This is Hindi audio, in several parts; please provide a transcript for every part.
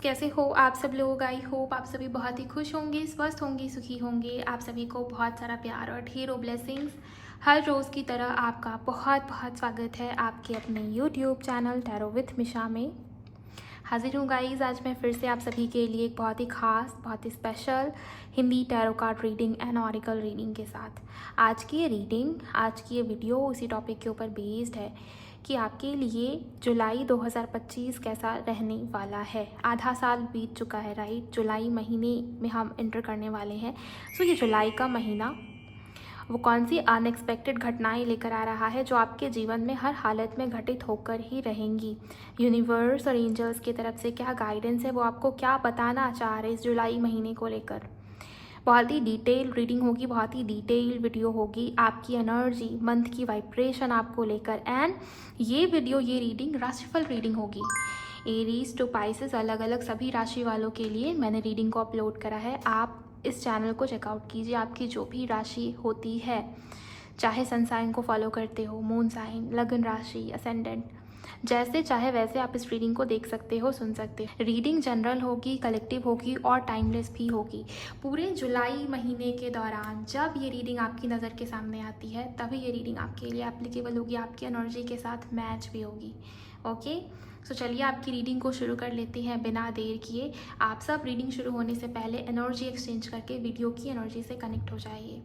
कैसे हो आप सब लोग। आई होप आप सभी बहुत ही खुश होंगे, स्वस्थ होंगे, सुखी होंगे। आप सभी को बहुत सारा प्यार और ढेरों ब्लेसिंग्स। हर रोज़ की तरह आपका बहुत बहुत स्वागत है आपके अपने यूट्यूब चैनल टैरो विथ मिशा में। हाजिर हूँ गाइज, आज मैं फिर से आप सभी के लिए एक बहुत ही ख़ास, बहुत ही special Hindi tarot card reading and oracle reading के साथ। आज की ये रीडिंग, आज की ये वीडियो उसी टॉपिक के ऊपर बेस्ड है कि आपके लिए जुलाई 2025 कैसा रहने वाला है। आधा साल बीत चुका है, राइट। जुलाई महीने में हम एंटर करने वाले हैं। सो ये जुलाई का महीना वो कौन सी अनएक्सपेक्टेड घटनाएं लेकर आ रहा है जो आपके जीवन में हर हालत में घटित होकर ही रहेंगी। यूनिवर्स और एंजल्स की तरफ से क्या गाइडेंस है, वो आपको क्या बताना चाह रहे इस जुलाई महीने को लेकर। बहुत ही डिटेल रीडिंग होगी, बहुत ही डिटेल वीडियो होगी आपकी एनर्जी, मंथ की वाइब्रेशन आपको लेकर। एंड ये वीडियो, ये रीडिंग राशिफल रीडिंग होगी। एरीज टू पाइसेस, अलग अलग सभी राशि वालों के लिए मैंने रीडिंग को अपलोड करा है। आप इस चैनल को चेकआउट कीजिए। आपकी जो भी राशि होती है, चाहे सन साइन को फॉलो करते हो, मून साइन, लगन राशि, असेंडेंट, जैसे चाहे वैसे आप इस रीडिंग को देख सकते हो, सुन सकते हो। रीडिंग जनरल होगी, कलेक्टिव होगी और टाइमलेस भी होगी। पूरे जुलाई महीने के दौरान जब ये रीडिंग आपकी नज़र के सामने आती है, तभी ये रीडिंग आपके लिए एप्लीकेबल होगी, आपकी एनर्जी के साथ मैच भी होगी। ओके, सो चलिए आपकी रीडिंग को शुरू कर लेते हैं बिना देर किए। आप सब रीडिंग शुरू होने से पहले एनर्जी एक्सचेंज करके वीडियो की एनर्जी से कनेक्ट हो जाइए।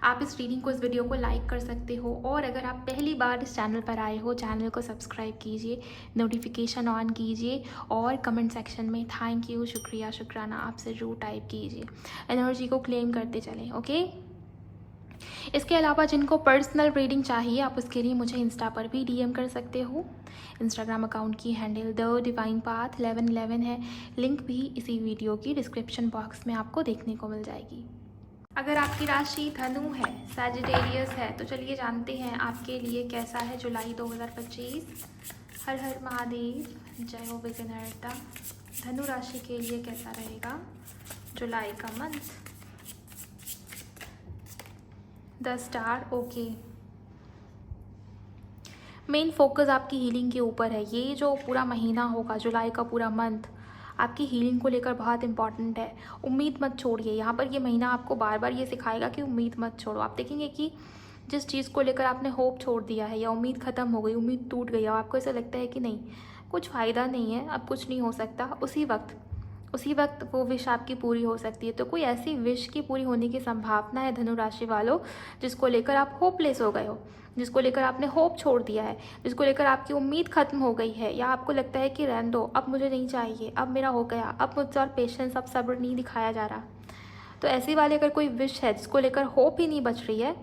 आप इस रीडिंग को, इस वीडियो को लाइक कर सकते हो, और अगर आप पहली बार इस चैनल पर आए हो, चैनल को सब्सक्राइब कीजिए, नोटिफिकेशन ऑन कीजिए और कमेंट सेक्शन में थैंक यू, शुक्रिया, शुक्राना आप ज़रूर टाइप कीजिए। एनर्जी को क्लेम करते चलें। ओके, इसके अलावा जिनको पर्सनल रीडिंग चाहिए, आप उसके लिए मुझे इंस्टा पर भी डीएम कर सकते हो। इंस्टाग्राम अकाउंट की हैंडल द डिवाइन पाथ 1111 है। लिंक भी इसी वीडियो की डिस्क्रिप्शन बॉक्स में आपको देखने को मिल जाएगी। अगर आपकी राशि धनु है, सैजिटेरियस है, तो चलिए जानते हैं आपके लिए कैसा है जुलाई 2025। हर हर महादेव, जय हो विघ्नहर्ता। धनु राशि के लिए कैसा रहेगा जुलाई का month. 10 star. Okay, main focus आपकी हीलिंग के ऊपर है। ये जो पूरा महीना होगा, जुलाई का पूरा मंथ आपकी हीलिंग को लेकर बहुत इंपॉर्टेंट है। उम्मीद मत छोड़िए। यहाँ पर ये महीना आपको बार बार ये सिखाएगा कि उम्मीद मत छोड़ो। आप देखेंगे कि जिस चीज़ को लेकर आपने होप छोड़ दिया है या उम्मीद ख़त्म हो गई, उम्मीद टूट गई, और आपको ऐसा लगता है कि नहीं, कुछ फ़ायदा नहीं है, अब कुछ नहीं हो सकता, उसी वक्त वो विश आपकी पूरी हो सकती है। तो कोई ऐसी विश की पूरी होने की संभावना है धनु राशि वालों, जिसको लेकर आप होपलेस हो गए हो, जिसको लेकर आपने होप छोड़ दिया है, जिसको लेकर आपकी उम्मीद खत्म हो गई है, या आपको लगता है कि रहने दो, अब मुझे नहीं चाहिए, अब मेरा हो गया, अब मुझसे और पेशेंस, अब सब्र नहीं दिखाया जा रहा। तो ऐसी वाली अगर कोई विश है जिसको लेकर होप ही नहीं बच रही है,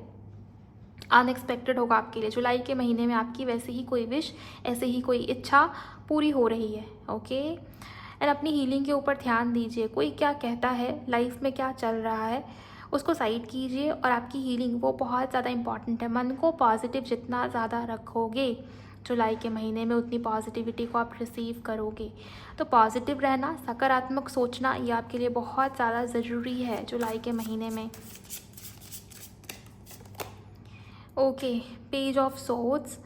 अनएक्सपेक्टेड होगा आपके लिए जुलाई के महीने में आपकी वैसे ही कोई विश, ऐसे ही कोई इच्छा पूरी हो रही है। ओके, एंड अपनी हीलिंग के ऊपर ध्यान दीजिए। कोई क्या कहता है, लाइफ में क्या चल रहा है, उसको साइड कीजिए, और आपकी हीलिंग वो बहुत ज़्यादा इंपॉर्टेंट है। मन को पॉजिटिव जितना ज़्यादा रखोगे जुलाई के महीने में, उतनी पॉजिटिविटी को आप रिसीव करोगे। तो पॉजिटिव रहना, सकारात्मक सोचना, ये आपके लिए बहुत ज़्यादा ज़रूरी है जुलाई के महीने में। Okay, page of swords.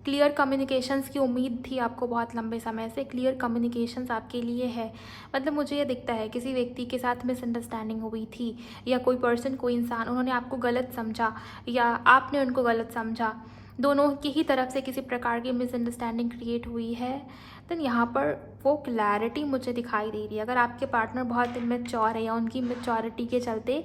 Clear communications की उम्मीद थी आपको बहुत लंबे समय से। क्लियर कम्युनिकेशंस आपके लिए है, मतलब मुझे ये दिखता है किसी व्यक्ति के साथ मिसअंडरस्टैंडिंग हुई थी, या कोई पर्सन, कोई इंसान, उन्होंने आपको गलत समझा या आपने उनको गलत समझा, दोनों की ही तरफ से किसी प्रकार की मिसअंडरस्टैंडिंग क्रिएट हुई है। देन यहाँ पर वो क्लैरिटी मुझे दिखाई दे रही है। अगर आपके पार्टनर बहुत इमेच्योर है या उनकी मेच्योरिटी के चलते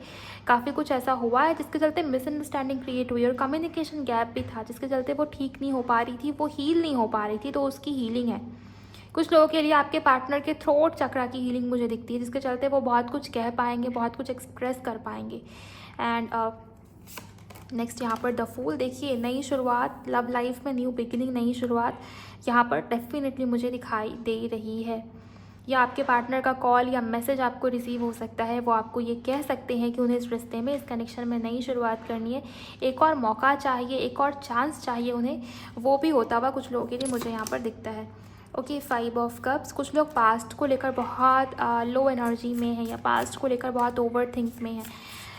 काफ़ी कुछ ऐसा हुआ है जिसके चलते मिसअंडरस्टैंडिंग क्रिएट हुई, और कम्युनिकेशन गैप भी था जिसके चलते वो ठीक नहीं हो पा रही थी, वो हील नहीं हो पा रही थी, तो उसकी हीलिंग है। कुछ लोगों के लिए आपके पार्टनर के थ्रोट चक्रा की हीलिंग मुझे दिखती है, जिसके चलते वो बहुत कुछ कह पाएंगे, बहुत कुछ एक्सप्रेस कर पाएंगे। एंड नेक्स्ट यहाँ पर द फूल। देखिए, नई शुरुआत, लव लाइफ में न्यू बिगिनिंग, नई शुरुआत यहाँ पर डेफिनेटली मुझे दिखाई दे रही है। या आपके पार्टनर का कॉल या मैसेज आपको रिसीव हो सकता है, वो आपको ये कह सकते हैं कि उन्हें इस रिश्ते में, इस कनेक्शन में नई शुरुआत करनी है, एक और मौका चाहिए, एक और चांस चाहिए उन्हें। वो भी होता हुआ कुछ लोगों के लिए मुझे यहाँ पर दिखता है। Okay, 5 of cups. कुछ लोग पास्ट को लेकर बहुत लो एनर्जी में है, या पास्ट को लेकर बहुत ओवर थिंक में है।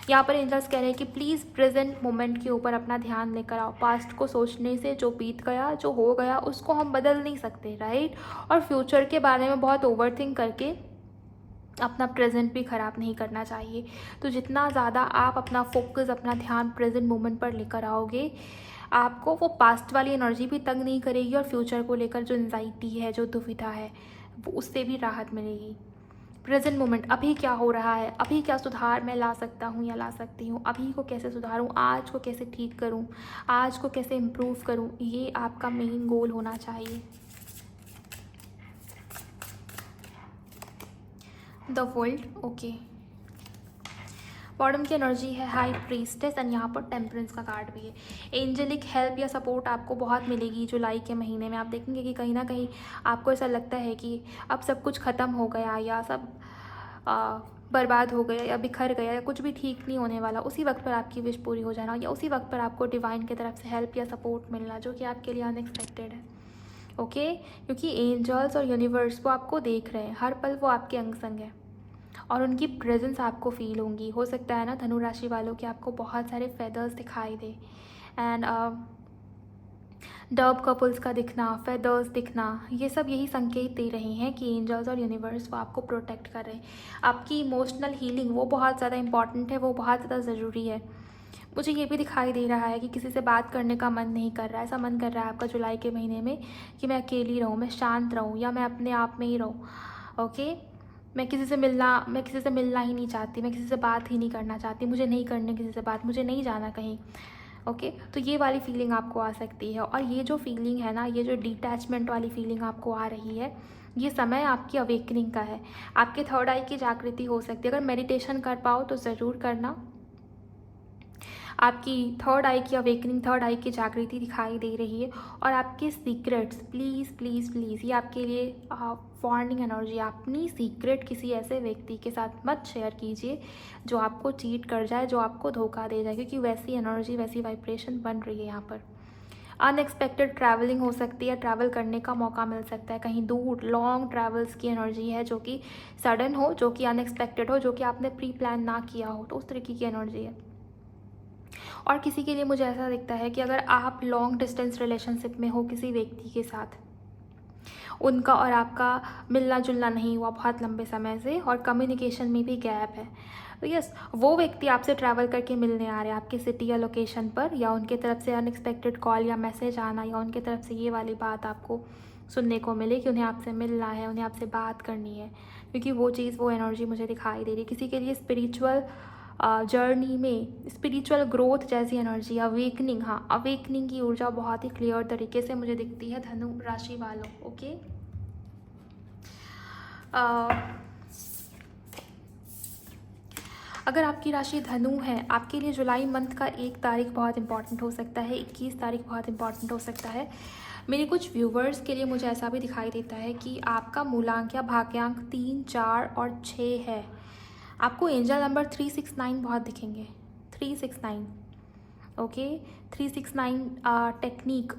यहाँ पर एंजल्स कह रहे हैं कि प्लीज़ प्रेजेंट मोमेंट के ऊपर अपना ध्यान लेकर आओ। पास्ट को सोचने से जो बीत गया, जो हो गया, उसको हम बदल नहीं सकते, राइट। और फ्यूचर के बारे में बहुत ओवरथिंक करके अपना प्रेजेंट भी ख़राब नहीं करना चाहिए। तो जितना ज़्यादा आप अपना फोकस, अपना ध्यान प्रेजेंट मोमेंट पर लेकर आओगे, आपको वो पास्ट वाली एनर्जी भी तंग नहीं करेगी और फ्यूचर को लेकर जो एंजाइटी है, जो दुविधा है, वो उससे भी राहत मिलेगी। प्रेजेंट मोमेंट, अभी क्या हो रहा है, अभी क्या सुधार मैं ला सकता हूँ या ला सकती हूँ, अभी को कैसे सुधारूँ, आज को कैसे ठीक करूँ, आज को कैसे इम्प्रूव करूँ, ये आपका मेन गोल होना चाहिए। The world, okay. बॉटम की एनर्जी है हाई प्रीस्टेस एंड यहाँ पर टेम्परेंस का कार्ड भी है। एंजेलिक हेल्प या सपोर्ट आपको बहुत मिलेगी जुलाई के महीने में। आप देखेंगे कि कहीं ना कहीं आपको ऐसा लगता है कि अब सब कुछ ख़त्म हो गया या सब बर्बाद हो गया या बिखर गया या कुछ भी ठीक नहीं होने वाला। उसी वक्त पर आपकी विश पूरी हो जाना या उसी वक्त पर आपको डिवाइन की तरफ से हेल्प या सपोर्ट मिलना, जो कि आपके लिए अनएक्सपेक्टेड है, ओके। क्योंकि एंजल्स और यूनिवर्स वो आपको देख रहे हैं, हर पल वो आपके अंग संग है और उनकी प्रेजेंस आपको फील होंगी। हो सकता है ना धनु राशि वालों के आपको बहुत सारे फेदर्स दिखाई दे एंड डब कपल्स का दिखना, फेदर्स दिखना, ये सब यही संकेत दे रहे हैं कि एंजल्स और यूनिवर्स वो आपको प्रोटेक्ट कर रहे हैं। आपकी इमोशनल हीलिंग वो बहुत ज़्यादा इंपॉर्टेंट है, वो बहुत ज़्यादा ज़रूरी है। मुझे ये भी दिखाई दे रहा है कि किसी से बात करने का मन नहीं कर रहा है। ऐसा मन कर रहा है आपका जुलाई के महीने में कि मैं अकेली रहूँ, मैं शांत रहूँ या मैं अपने आप में ही रहूँ, ओके। मैं किसी से मिलना ही नहीं चाहती, मैं किसी से बात ही नहीं करना चाहती, मुझे नहीं करनी किसी से बात, मुझे नहीं जाना कहीं, ओके। तो ये वाली फीलिंग आपको आ सकती है। और ये जो फीलिंग है ना, ये जो डिटैचमेंट वाली फीलिंग आपको आ रही है, ये समय आपकी अवेकनिंग का है। आपके थर्ड आई की जागृति हो सकती है। अगर मेडिटेशन कर पाओ तो ज़रूर करना। आपकी थर्ड आई की अवेकनिंग, थर्ड आई की जागृति दिखाई दे रही है। और आपके सीक्रेट्स, प्लीज़ प्लीज़ प्लीज़, ये आपके लिए वार्निंग एनर्जी। अपनी सीक्रेट किसी ऐसे व्यक्ति के साथ मत शेयर कीजिए जो आपको चीट कर जाए, जो आपको धोखा दे जाए, क्योंकि वैसी एनर्जी, वैसी वाइब्रेशन बन रही है यहाँ पर। अनएक्सपेक्टेड ट्रैवलिंग हो सकती है, ट्रैवल करने का मौका मिल सकता है, कहीं दूर लॉन्ग ट्रैवल्स की एनर्जी है, जो कि सडन हो, जो कि अनएक्सपेक्टेड हो, जो कि आपने प्री प्लान ना किया हो, तो उस तरीके की एनर्जी है। और किसी के लिए मुझे ऐसा दिखता है कि अगर आप लॉन्ग डिस्टेंस रिलेशनशिप में हो किसी व्यक्ति के साथ, उनका और आपका मिलना जुलना नहीं हुआ बहुत लंबे समय से और कम्युनिकेशन में भी गैप है, तो यस, वो व्यक्ति आपसे ट्रैवल करके मिलने आ रहे हैं आपके सिटी या लोकेशन पर, या उनके तरफ से अनएक्सपेक्टेड कॉल या मैसेज आना, या उनके तरफ से ये वाली बात आपको सुनने को मिले कि उन्हें आपसे मिलना है, उन्हें आपसे बात करनी है, क्योंकि वो चीज़, वो एनर्जी मुझे दिखाई दे रही है। किसी के लिए स्पिरिचुअल जर्नी में स्पिरिचुअल ग्रोथ जैसी एनर्जी, अवेकनिंग, हाँ, अवेकनिंग की ऊर्जा बहुत ही क्लियर तरीके से मुझे दिखती है धनु राशि वालों, ओके। अगर आपकी राशि धनु है, आपके लिए जुलाई मंथ का 1 तारीख बहुत इंपॉर्टेंट हो सकता है, 21 तारीख बहुत इंपॉर्टेंट हो सकता है। मेरे कुछ व्यूवर्स के लिए मुझे ऐसा भी दिखाई देता है कि आपका मूलांक या भाग्यांक 3, 4 और 6 है। आपको एंजल नंबर 369 बहुत दिखेंगे, 369, ओके। 369 टेक्निक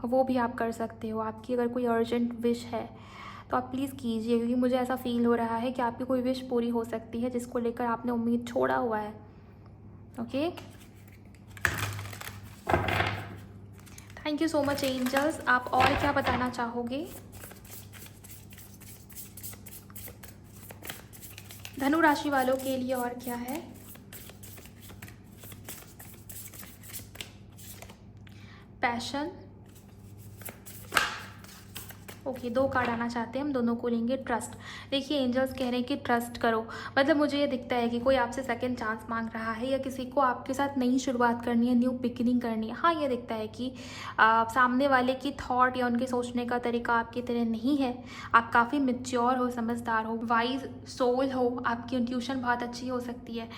वो भी आप कर सकते हो। आपकी अगर कोई अर्जेंट विश है तो आप प्लीज़ कीजिए, क्योंकि मुझे ऐसा फील हो रहा है कि आपकी कोई विश पूरी हो सकती है जिसको लेकर आपने उम्मीद छोड़ा हुआ है, okay. Thank you so much angels. आप और क्या बताना चाहोगे? धनु राशि वालों के लिए और क्या है? पैशन, ओके, 2 कार्ड आना चाहते हैं, हम दोनों को लेंगे। ट्रस्ट, देखिए एंजल्स कह रहे हैं कि ट्रस्ट करो। मतलब मुझे ये दिखता है कि कोई आपसे सेकंड चांस मांग रहा है या किसी को आपके साथ नई शुरुआत करनी है, न्यू बिगिनिंग करनी है। हाँ, ये दिखता है कि सामने वाले की थॉट या उनके सोचने का तरीका आपकी तरह नहीं है। आप काफ़ी मैच्योर हो, समझदार हो, वाइज सोल हो, आपकी इंट्यूशन बहुत अच्छी हो सकती है,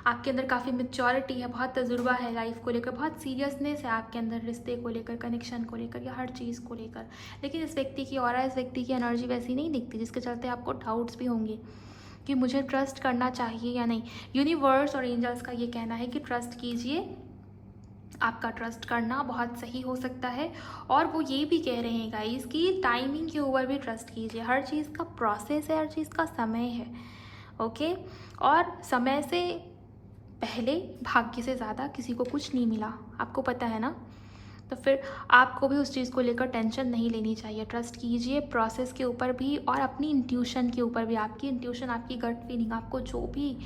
आपके अंदर काफ़ी मैच्योरिटी है, बहुत तजुर्बा है लाइफ को लेकर, बहुत सीरियसनेस है आपके अंदर, रिश्ते को लेकर, कनेक्शन को लेकर या हर चीज़ को लेकर। लेकिन इस व्यक्ति की ऑरा, इस व्यक्ति की एनर्जी वैसी नहीं दिखती, जिसके चलते आपको डाउट्स भी होंगे कि मुझे ट्रस्ट करना चाहिए या नहीं। यूनिवर्स और एंजल्स का ये कहना है कि ट्रस्ट कीजिए, आपका ट्रस्ट करना बहुत सही हो सकता है। और वो ये भी कह रहे हैं गाइस कि टाइमिंग के ऊपर भी ट्रस्ट कीजिए। हर चीज़ का प्रोसेस है, हर चीज़ का समय है, ओके। और समय से पहले भाग्य से ज़्यादा किसी को कुछ नहीं मिला, आपको पता है ना। तो फिर आपको भी उस चीज़ को लेकर टेंशन नहीं लेनी चाहिए। ट्रस्ट कीजिए प्रोसेस के ऊपर भी और अपनी इंट्यूशन के ऊपर भी। आपकी इंट्यूशन, आपकी गट फीलिंग आपको जो भी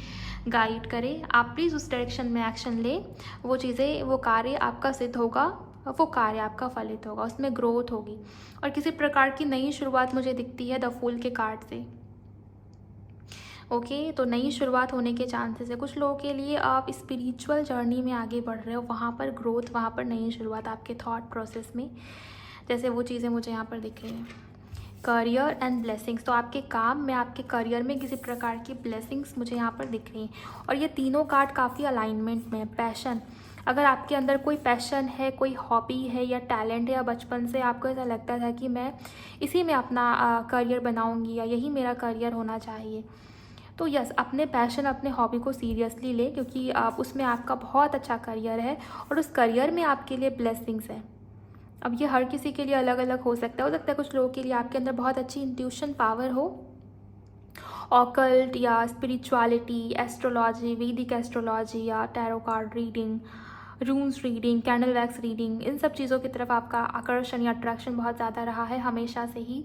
गाइड करे, आप प्लीज़ उस डायरेक्शन में एक्शन लें। वो चीज़ें, वो कार्य आपका सिद्ध होगा, वो कार्य आपका फलित होगा, उसमें ग्रोथ होगी। और किसी प्रकार की नई शुरुआत मुझे दिखती है द फूल के कार्ड से। ओके, तो नई शुरुआत होने के चांसेस है। कुछ लोगों के लिए आप स्पिरिचुअल जर्नी में आगे बढ़ रहे हो, वहाँ पर ग्रोथ, वहाँ पर नई शुरुआत आपके थॉट प्रोसेस में, जैसे वो चीज़ें मुझे यहाँ पर दिख रही हैं। करियर एंड ब्लेसिंग्स, तो आपके काम में, आपके करियर में किसी प्रकार की ब्लेसिंग्स मुझे यहाँ पर दिख रही हैं। और ये तीनों कार्ड काफ़ी अलाइनमेंट में है। पैशन, अगर आपके अंदर कोई पैशन है, कोई हॉबी है या टैलेंट है, या बचपन से आपको ऐसा लगता था कि मैं इसी में अपना करियर बनाऊंगी या यही मेरा करियर होना चाहिए, तो यस, अपने पैशन, अपने हॉबी को सीरियसली ले, क्योंकि आप उसमें आपका बहुत अच्छा करियर है और उस करियर में आपके लिए ब्लेसिंग्स है। अब ये हर किसी के लिए अलग अलग हो सकता है कुछ लोगों के लिए आपके अंदर बहुत अच्छी इंट्यूशन पावर हो, ऑकल्ट या स्पिरिचुअलिटी, एस्ट्रोलॉजी, वैदिक एस्ट्रोलॉजी या tarot card reading, runes reading, candle wax reading, इन सब चीज़ों की तरफ आपका आकर्षण या अट्रैक्शन बहुत ज़्यादा रहा है हमेशा से ही।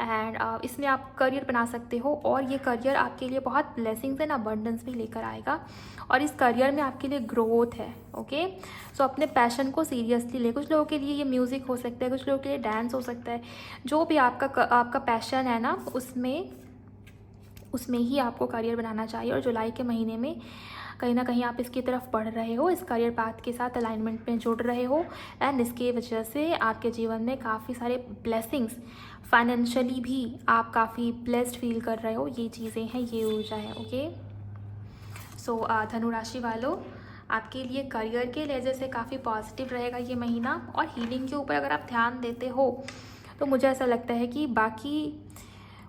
एंड इसमें आप करियर बना सकते हो और ये करियर आपके लिए बहुत ब्लेसिंग्स एंड अबंडेंस भी लेकर आएगा और इस करियर में आपके लिए ग्रोथ है। ओके, सो अपने पैशन को सीरियसली ले। कुछ लोगों के लिए ये म्यूज़िक हो सकता है, कुछ लोगों के लिए डांस हो सकता है। जो भी आपका पैशन है ना, उसमें ही आपको करियर बनाना चाहिए। और जुलाई के महीने में कहीं ना कहीं आप इसकी तरफ बढ़ रहे हो, इस करियर पाथ के साथ अलाइनमेंट में जुड़ रहे हो एंड इसके वजह से आपके जीवन में काफ़ी सारे ब्लेसिंग्स, फाइनेंशियली भी आप काफ़ी ब्लेस्ड फील कर रहे हो। ये चीज़ें हैं, ये ऊर्जा है। ओके, सो धनु राशि वालों, आपके लिए करियर के लिहाज से काफ़ी पॉजिटिव रहेगा ये महीना। और हीलिंग के ऊपर अगर आप ध्यान देते हो तो मुझे ऐसा लगता है कि बाकी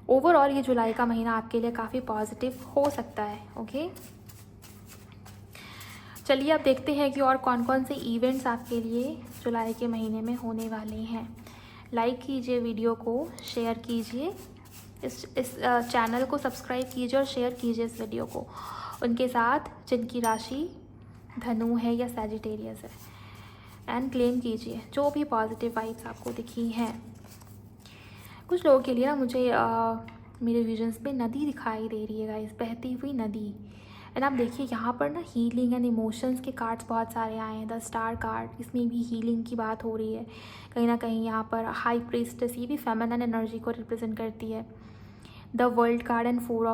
ओवरऑल ये जुलाई का महीना आपके लिए काफ़ी पॉजिटिव हो सकता है। ओके, चलिए अब देखते हैं कि और कौन कौन से इवेंट्स आपके लिए जुलाई के महीने में होने वाले हैं। लाइक कीजिए वीडियो को, शेयर कीजिए, इस चैनल को सब्सक्राइब कीजिए और शेयर कीजिए इस वीडियो को उनके साथ जिनकी राशि धनु है या सैजिटेरियस है। एंड क्लेम कीजिए जो भी पॉजिटिव वाइब्स आपको दिखी हैं। कुछ लोगों के लिए ना मुझे मेरे विजन्स में नदी दिखाई दे रही है गाइस, बहती हुई नदी। एंड आप देखिए यहाँ पर ना हीलिंग एंड इमोशंस के कार्ड्स बहुत सारे आए हैं। द स्टार कार्ड, इसमें भी हीलिंग की बात हो रही है। कहीं ना कहीं यहाँ पर हाई प्रीस्टेस, ये भी फेमिनिन एनर्जी को रिप्रेजेंट करती है। The world card and 5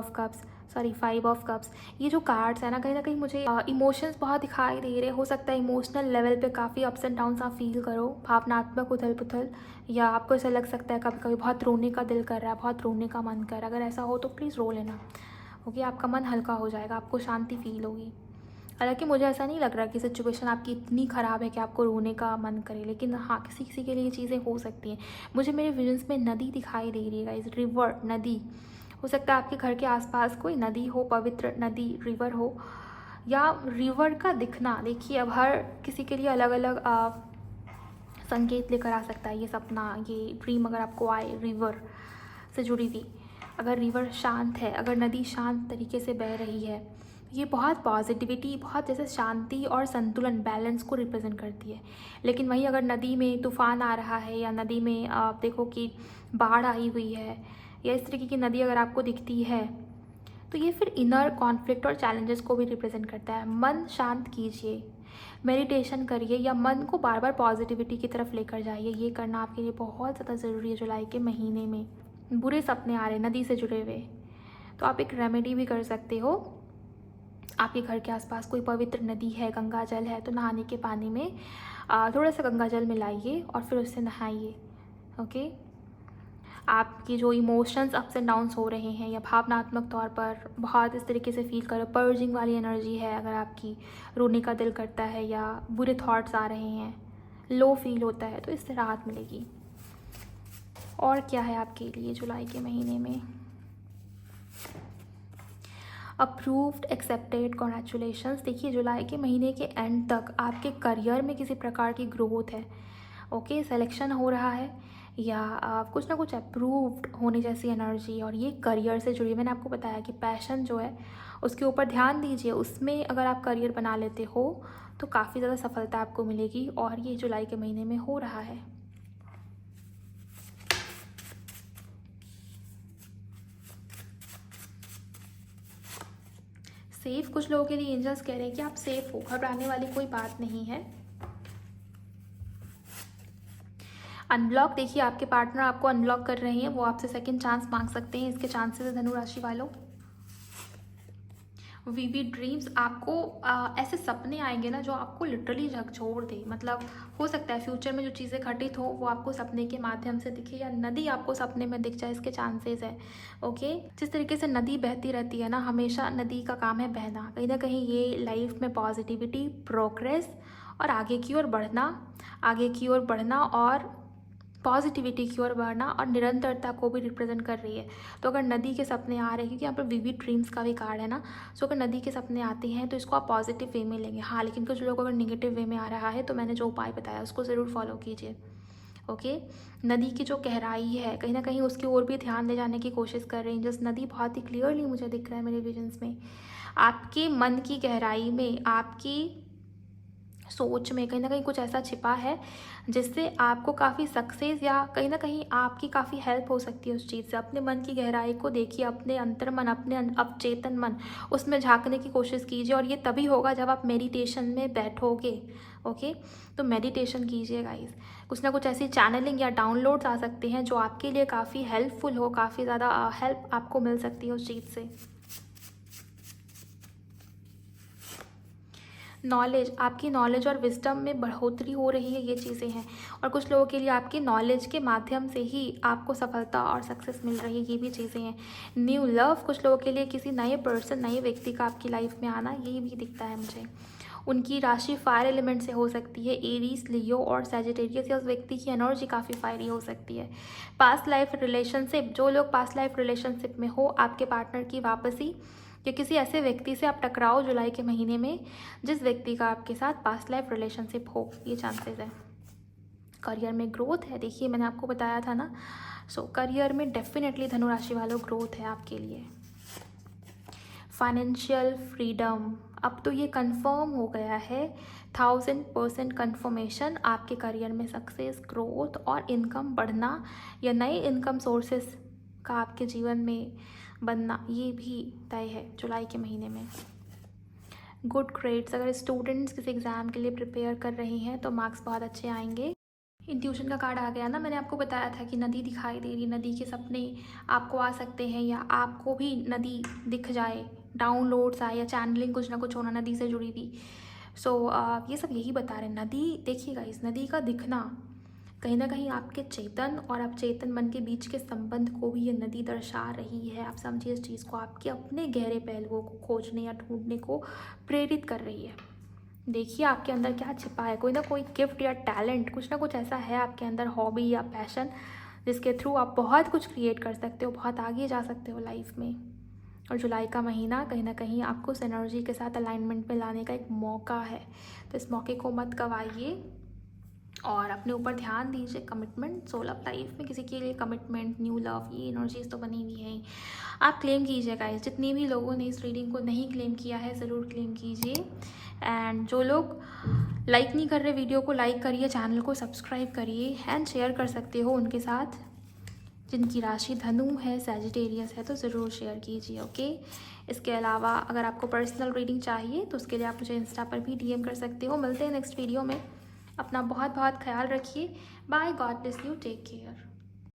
of cups, ये जो कार्ड्स है ना कहीं मुझे इमोशंस बहुत दिखाई दे रहे। हो सकता है इमोशनल लेवल पे काफ़ी अप्स एंड डाउन्स आप फील करो, भावनात्मक उथल पुथल, या आपको ऐसा लग सकता है कभी कभी बहुत रोने का दिल कर रहा है, बहुत रोने का मन कर रहा है। अगर ऐसा हो तो प्लीज़ रो लेना। ओके, आपका मन हल्का हो जाएगा, आपको शांति फील होगी। हालांकि मुझे ऐसा नहीं लग रहा कि सिचुएशन आपकी इतनी ख़राब है कि आपको रोने का मन करे, लेकिन हाँ, किसी किसी के लिए ये चीज़ें हो सकती हैं। मुझे मेरे विजन्स में नदी दिखाई दे रही है गाइस, रिवर, नदी। हो सकता है आपके घर के आसपास कोई नदी हो, पवित्र नदी, रिवर हो, या रिवर का दिखना। देखिए अब हर किसी के लिए अलग अलग संकेत लेकर आ सकता है ये सपना, ये ड्रीम अगर आपको आए रिवर से जुड़ी हुई। अगर रिवर शांत है, अगर नदी शांत तरीके से बह रही है, ये बहुत पॉजिटिविटी, बहुत जैसे शांति और संतुलन, बैलेंस को रिप्रेजेंट करती है। लेकिन वहीं अगर नदी में तूफान आ रहा है या नदी में आप देखो कि बाढ़ आई हुई है या इस तरीके की नदी अगर आपको दिखती है, तो ये फिर इनर कॉन्फ्लिक्ट और चैलेंजेस को भी रिप्रेजेंट करता है। मन शांत कीजिए, मेडिटेशन करिए या मन को बार बार पॉजिटिविटी की तरफ लेकर जाइए। ये करना आपके लिए बहुत ज़्यादा ज़रूरी है जुलाई के महीने में। बुरे सपने आ रहे नदी से जुड़े हुए, तो आप एक रेमेडी भी कर सकते हो। आपके घर के आसपास कोई पवित्र नदी है, गंगा जल है, तो नहाने के पानी में थोड़ा सा गंगा जल मिलाइए और फिर उससे नहाइए। ओके, आपकी जो इमोशंस अप्स एंड डाउन्स हो रहे हैं या भावनात्मक तौर पर बहुत इस तरीके से फील करो, पर्जिंग वाली एनर्जी है, अगर आपकी रोने का दिल करता है या बुरे थॉट्स आ रहे हैं, लो फील होता है, तो इससे राहत मिलेगी। और क्या है आपके लिए जुलाई के महीने में? Approved, accepted, congratulations. देखिए जुलाई के महीने के एंड तक आपके करियर में किसी प्रकार की ग्रोथ है। ओके, सिलेक्शन हो रहा है या कुछ ना कुछ अप्रूव्ड होने जैसी एनर्जी, और ये करियर से जुड़ी। मैंने आपको बताया कि पैशन जो है उसके ऊपर ध्यान दीजिए। उसमें अगर आप करियर बना लेते हो तो काफ़ी ज़्यादा सफलता आपको मिलेगी, और ये जुलाई के महीने में हो रहा है। सेफ, कुछ लोगों के लिए एंजल्स कह रहे हैं कि आप सेफ हो, घबराने वाली कोई बात नहीं है। अनब्लॉक, देखिए आपके पार्टनर आपको अनब्लॉक कर रहे हैं, वो आपसे सेकंड चांस मांग सकते हैं, इसके चांसेस है धनु राशि वालों। विविड ड्रीम्स, आपको ऐसे सपने आएंगे ना जो आपको लिटरली झकझोर दे। मतलब हो सकता है फ्यूचर में जो चीज़ें घटित हो वो आपको सपने के माध्यम से दिखे, या नदी आपको सपने में दिख जाए, इसके चांसेस है। ओके, जिस तरीके से नदी बहती रहती है ना, हमेशा नदी का काम है बहना, कहीं ना कहीं ये लाइफ में पॉजिटिविटी, प्रोग्रेस और आगे की ओर बढ़ना और पॉजिटिविटी की ओर बढ़ना और निरंतरता को भी रिप्रेजेंट कर रही है। तो अगर नदी के सपने आ रहे हैं, क्योंकि यहाँ पर विविड ड्रीम्स का भी कार्ड है ना, सो अगर नदी के सपने आते हैं तो इसको आप पॉजिटिव वे में लेंगे। हाँ, लेकिन कुछ लोगों को अगर निगेटिव वे में आ रहा है तो मैंने जो उपाय बताया उसको ज़रूर फॉलो कीजिए। ओके, नदी की जो गहराई है कहीं ना कहीं उसकी ओर भी ध्यान ले जाने की कोशिश कर रहे हैं। जस्ट नदी बहुत ही क्लियरली मुझे दिख रहा है मेरे विजन्स में। आपके मन की गहराई में, आपकी सोच में कहीं ना कहीं कुछ ऐसा छिपा है जिससे आपको काफ़ी सक्सेस, या कहीं ना कहीं आपकी काफ़ी हेल्प हो सकती है उस चीज़ से। अपने मन की गहराई को देखिए, अपने अंतर्मन, अपने अवचेतन मन, उसमें झांकने की कोशिश कीजिए, और ये तभी होगा जब आप मेडिटेशन में बैठोगे। ओके, तो मेडिटेशन कीजिए गाइस। कुछ ना कुछ ऐसी चैनलिंग या डाउनलोड्स आ सकते हैं जो आपके लिए काफ़ी हेल्पफुल हो, काफ़ी ज़्यादा हेल्प आपको मिल सकती है उस चीज़ से। नॉलेज, आपकी नॉलेज और विजडम में बढ़ोतरी हो रही है, ये चीज़ें हैं। और कुछ लोगों के लिए आपकी नॉलेज के माध्यम से ही आपको सफलता और सक्सेस मिल रही है, ये भी चीज़ें हैं। न्यू लव, कुछ लोगों के लिए किसी नए पर्सन, नए व्यक्ति का आपकी लाइफ में आना, ये भी दिखता है मुझे। उनकी राशि फायर एलिमेंट से हो सकती है, एरीज, लियो और सैजिटेरियस, या उस व्यक्ति की एनर्जी काफ़ी फायरी हो सकती है। पास्ट लाइफ रिलेशनशिप, जो लोग पास्ट लाइफ रिलेशनशिप में हो, आपके पार्टनर की वापसी या किसी ऐसे व्यक्ति से आप टकराओ जुलाई के महीने में जिस व्यक्ति का आपके साथ पास्ट लाइफ रिलेशनशिप हो, ये चांसेस है। करियर में ग्रोथ है, देखिए मैंने आपको बताया था ना, सो करियर में डेफिनेटली धनु राशि वालों ग्रोथ है आपके लिए। फाइनेंशियल फ्रीडम, अब तो ये कंफर्म हो गया है, 1000% कंफर्मेशन। आपके करियर में सक्सेस, ग्रोथ और इनकम बढ़ना, या नए इनकम सोर्सेस का आपके जीवन में बनना, ये भी तय है जुलाई के महीने में। गुड ग्रेड्स, अगर स्टूडेंट्स किसी एग्ज़ाम के लिए प्रिपेयर कर रही हैं तो मार्क्स बहुत अच्छे आएंगे। इंट्यूशन का कार्ड आ गया ना, मैंने आपको बताया था कि नदी दिखाई दे रही, नदी के सपने आपको आ सकते हैं, या आपको भी नदी दिख जाए, डाउनलोड्स आए, या चैनलिंग कुछ ना कुछ होना नदी से जुड़ी हुई। सो ये सब यही बता रहे हैं। नदी, देखिएगा इस नदी का दिखना कहीं ना कहीं आपके चेतन और अवचेतन मन के बीच के संबंध को भी ये नदी दर्शा रही है। आप समझिए इस चीज़ को, आपके अपने गहरे पहलुओं को खोजने या ढूंढने को प्रेरित कर रही है। देखिए आपके अंदर क्या छिपा है, कोई ना कोई गिफ्ट या टैलेंट, कुछ ना कुछ ऐसा है आपके अंदर, हॉबी या पैशन, जिसके थ्रू आप बहुत कुछ क्रिएट कर सकते हो, बहुत आगे जा सकते हो लाइफ में। और जुलाई का महीना कहीं ना कहीं आपको उस एनर्जी के साथ अलाइनमेंट में लाने का एक मौका है, तो इस मौके को मत गवाइए और अपने ऊपर ध्यान दीजिए। कमिटमेंट, सोल ऑफ लाइफ में किसी के लिए कमिटमेंट, न्यू लव, ये एनर्जीज तो बनी हुई है। आप क्लेम कीजिए गाइस, जितनी भी लोगों ने इस रीडिंग को नहीं क्लेम किया है ज़रूर क्लेम कीजिए। एंड जो लोग लाइक नहीं कर रहे वीडियो को, लाइक करिए, चैनल को सब्सक्राइब करिए एंड शेयर कर सकते हो उनके साथ जिनकी राशि धनु है, सैजिटेरियस है, तो ज़रूर शेयर कीजिए। ओके, इसके अलावा अगर आपको पर्सनल रीडिंग चाहिए तो उसके लिए आप मुझे इंस्टा पर भी DM कर सकते हो। मिलते हैं नेक्स्ट वीडियो में, अपना बहुत बहुत ख्याल रखिए। Bye, God bless you, take care.